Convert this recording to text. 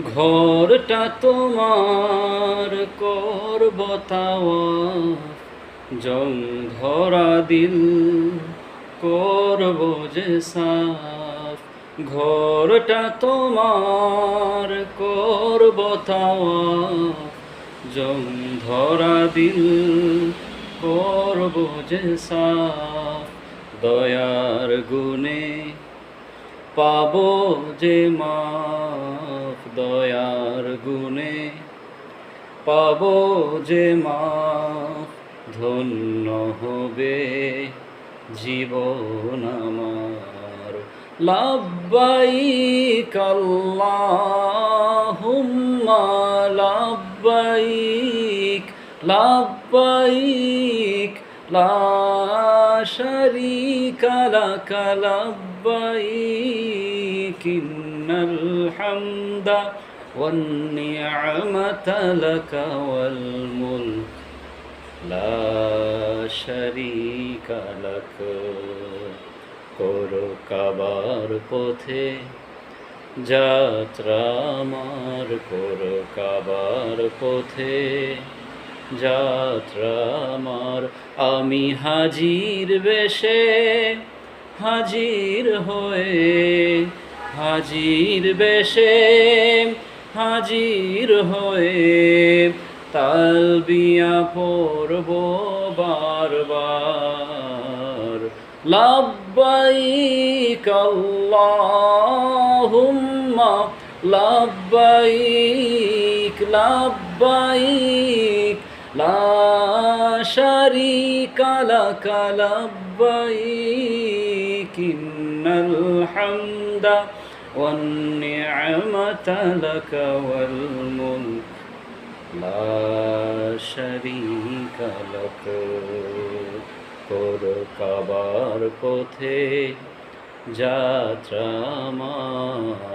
ঘরটা তোমার করব তাওয়াফ, জং ধরা দিল করব যে সাফ। ঘরটা তোমার করব তাওয়াফ, জং ধরা দিল করব যে সাফ। দয়ার গুণে পাবো যে মাফ, দয়ার গুণে পাবো যে মাফ। ধন্য হবে জীবন আমার। লাব্বাইক আল্লাহুম্মা লাব্বাইক, লাব্বাইক লা শারীকা লাকা লাব্বাইক, ইন্নাল হামদা ওয়ান নি'মাতা লাকা ওয়াল মুলক লা শারীকা লাক। করো কাবার পথে যাত্রা আমার, করো কাবার পথে যাত্রা আমার। আমি হাজির বেশে হাজির হয়ে, হাজির বেশে হাজির হয়ে তালবিয়া পড়ব বারবার। লাব্বাইক আল্লাহুম্মা লাব্বাইক, লাব্বাইক লা শারীকা লাকা লাব্বাইক, ইন্নাল হামদা ওয়ান নি'মাতা লাকা ওয়াল মুলক লা শারীকা লাক। করো কাবার পথে যাত্রা আমার।